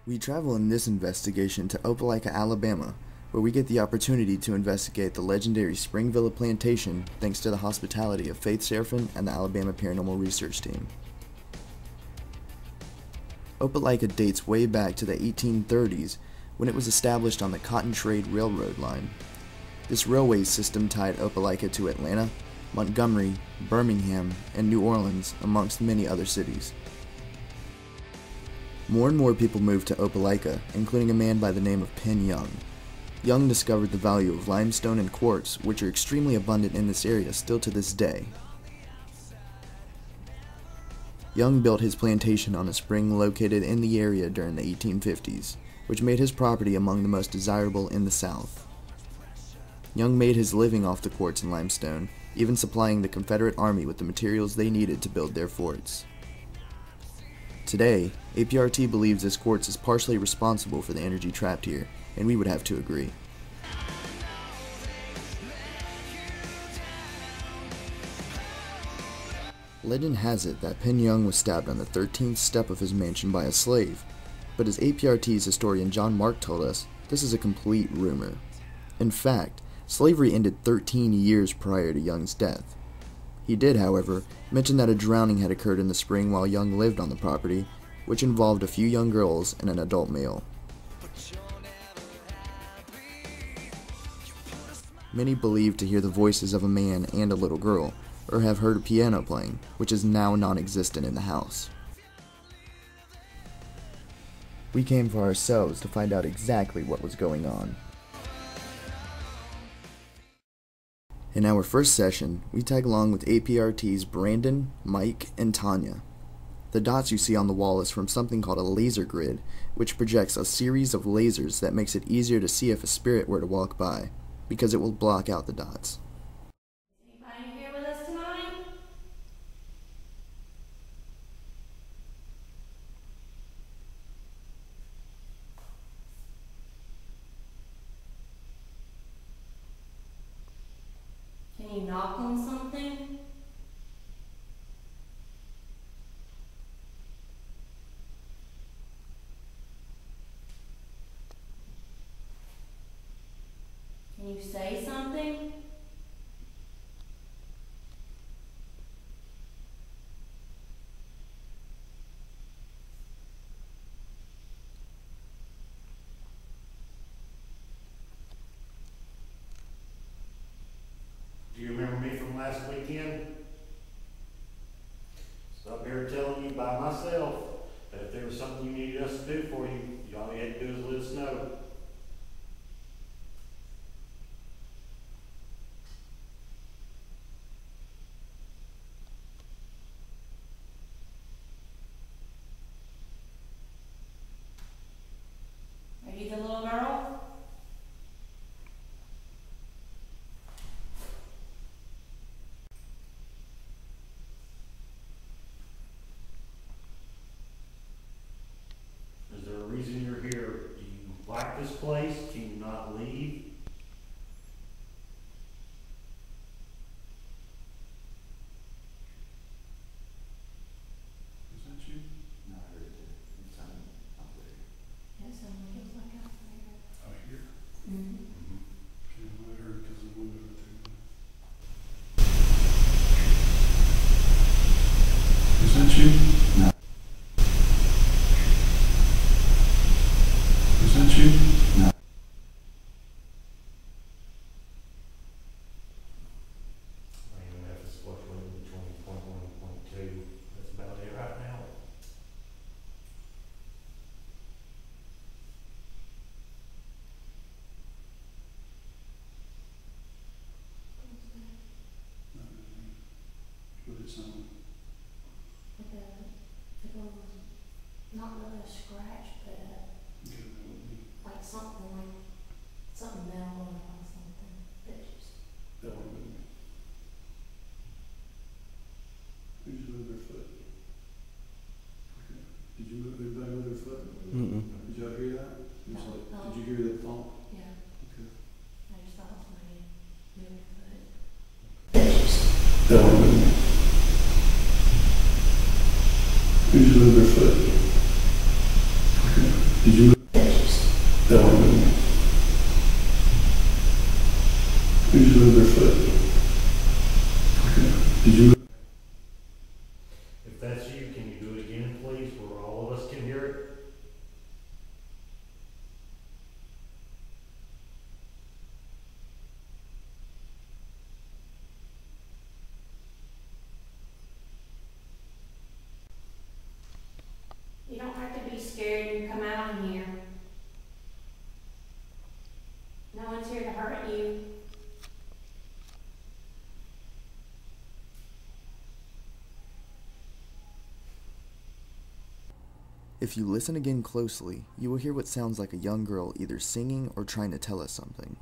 We travel in this investigation to Opelika, Alabama, where we get the opportunity to investigate the legendary Spring Villa Plantation thanks to the hospitality of Faith Seraphin and the Alabama Paranormal Research Team. Opelika dates way back to the 1830s when it was established on the Cotton Trade Railroad line. This railway system tied Opelika to Atlanta, Montgomery, Birmingham, and New Orleans, amongst many other cities. More and more people moved to Opelika, including a man by the name of Penn Young. Young discovered the value of limestone and quartz, which are extremely abundant in this area still to this day. Young built his plantation on a spring located in the area during the 1850s, which made his property among the most desirable in the South. Young made his living off the quartz and limestone, even supplying the Confederate Army with the materials they needed to build their forts. Today, APRT believes this quartz is partially responsible for the energy trapped here, and we would have to agree. Legend has it that Penn Young was stabbed on the 13th step of his mansion by a slave, but as APRT's historian John Mark told us, this is a complete rumor. In fact, slavery ended 13 years prior to Young's death. He did, however, mention that a drowning had occurred in the spring while Young lived on the property, which involved a few young girls and an adult male. Many believe to hear the voices of a man and a little girl, or have heard a piano playing, which is now non-existent in the house. We came for ourselves to find out exactly what was going on. In our first session, we tag along with APRT's Brandon, Mike, and Tanya. The dots you see on the wall is from something called a laser grid, which projects a series of lasers that makes it easier to see if a spirit were to walk by, because it will block out the dots. Anybody here with us tonight? Can you knock on something? Can you say something? Do you remember me from last weekend? So up here telling you by myself that if there was something you needed us to do for you, all you had to do is let us know. Are you the little girl? Is there a reason you're here? Do you like this place? Can you not leave? Is that you? No, I heard it. It sounded out there. It sounded like it was like out there. Oh, here? Mm-hmm. Okay, well, I heard it because the window right there. Is that you? No. Is that you? No. EMF is fluctuating between 0.1 and 0.2. That's about it right now. What it sound? Like a not really a scratch, but Okay, that would be, like something metal or something that just. that would be. Who just moved their foot? Okay. Did you move, everybody move their foot? Mm-mm. Did y'all hear that? It was No, like, no. did you hear that thump? Yeah, Okay. I just thought somebody moved their foot. That would be. Who just moved their foot? Okay. Did you Who just moved their foot? Okay. Did you move? If that's you, can you do it again, please, where all of us can hear it? You don't have to be scared and come out in here. No one's here to hurt you. If you listen again closely, you will hear what sounds like a young girl either singing or trying to tell us something.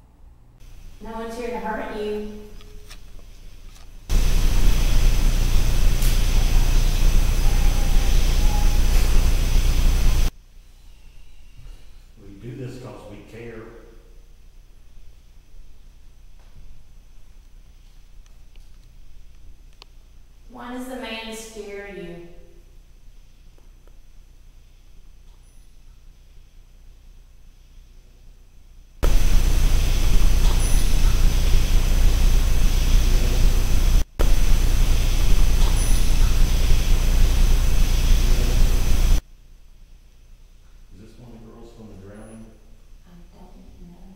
No one's here to hurt you. We do this because we care. Why does the man scare you? Is this one of the girls from the drowning? I don't know.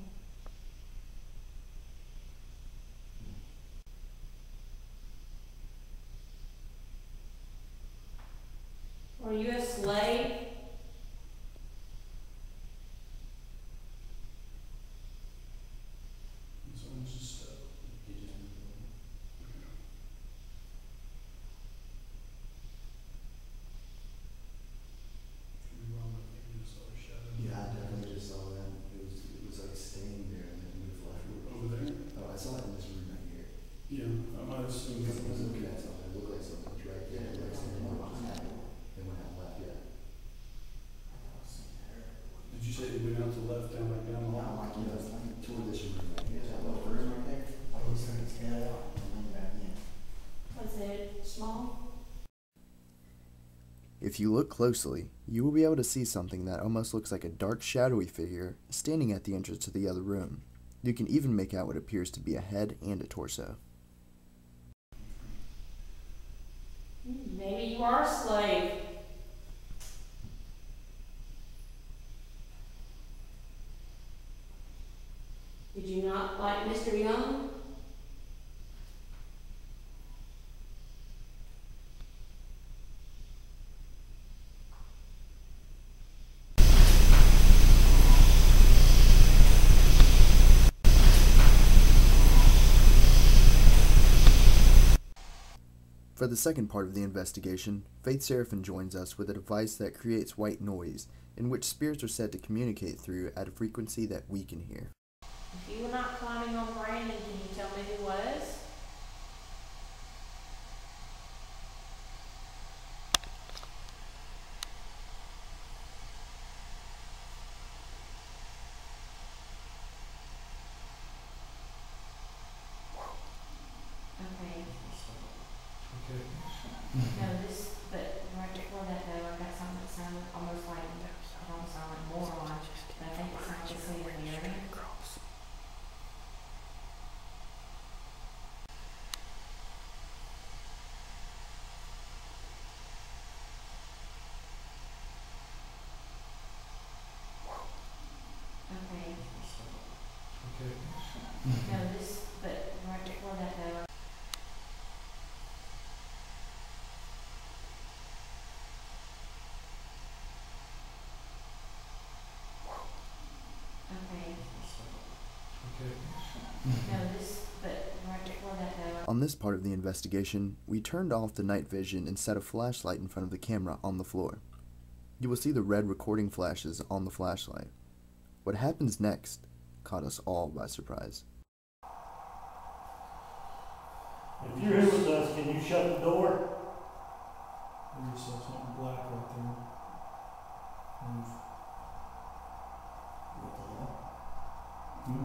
Were you a slave? Someone's just step. He just moved over. Yeah, I definitely just saw that. It was like staying there and then moved left. Over there? Oh, I saw it in this room right here. Yeah, I might have seen Because I was it. looking at something, it looked like something was right there, like something just happened. They went out left, yeah. Did you say it went out to left, down, like down the hall? Toward this room right here. That little room right there. Was it small? If you look closely, you will be able to see something that almost looks like a dark, shadowy figure standing at the entrance to the other room. You can even make out what appears to be a head and a torso. Maybe you are a slave. Did you not like Mr. Young? For the second part of the investigation, Faith Seraphin joins us with a device that creates white noise, in which spirits are said to communicate through at a frequency that we can hear. If you were not climbing on Brandon, can you tell me who was? Okay. Okay. No, this, but right before that though, I got something that sounded almost like, it don't sound like moron, but I think it sounds like it's in the area. Okay. Okay. No, this, but right before that though. Okay. Okay. No, this, but right before that though. On this part of the investigation, we turned off the night vision and set a flashlight in front of the camera on the floor. You will see the red recording flashes on the flashlight. What happens next caught us all by surprise. If you're here with us, can you shut the door? I just saw something black right there. Move. Hmm?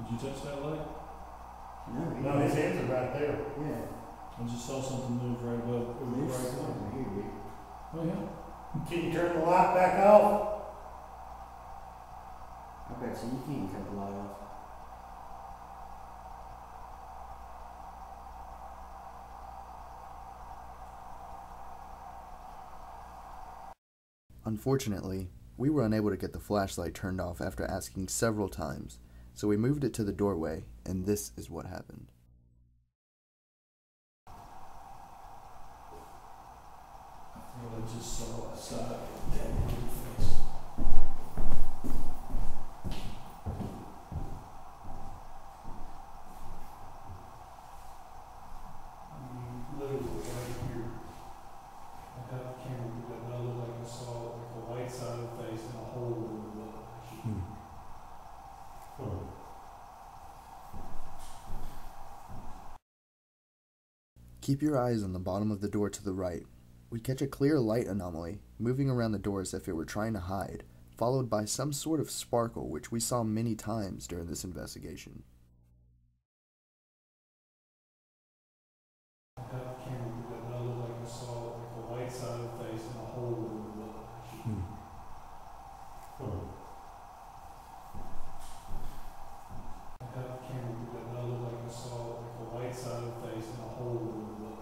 Did you touch that light? No, his hands are right there. Yeah. I just saw something move right above, There's right something there. here, Oh, yeah. Can you turn the light back off? Okay, so you can't cut the light off. Unfortunately, we were unable to get the flashlight turned off after asking several times, so we moved it to the doorway, and this is what happened. I just saw a side of a dead face. Literally right here. I got the camera, but I looked like I saw like a white side of the face and a hole in the look. Keep your eyes on the bottom of the door to the right. We catch a clear light anomaly moving around the door as if it were trying to hide, followed by some sort of sparkle which we saw many times during this investigation. I got the camera, but I looked like I saw like a white side of the face and a hole in the look. I got the camera, but I looked like I saw like a white side of the face and a hole in the look.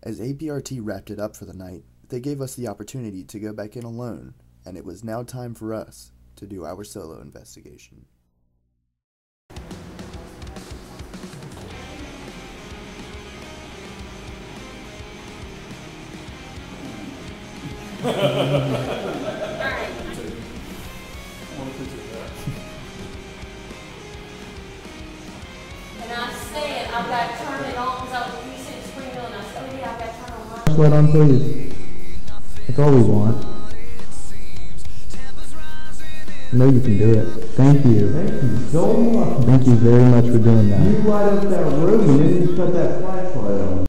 As APRT wrapped it up for the night, they gave us the opportunity to go back in alone, and it was now time for us to do our solo investigation. And I said, I've got to turn it on, because you said Spring Villa, and I said, oh yeah, I've got to turn on my Flashlight on, please. That's all we want. I know you can do it. Thank you. Thank you so much. Thank you very much for doing that. You light up that room and then you shut that flashlight on.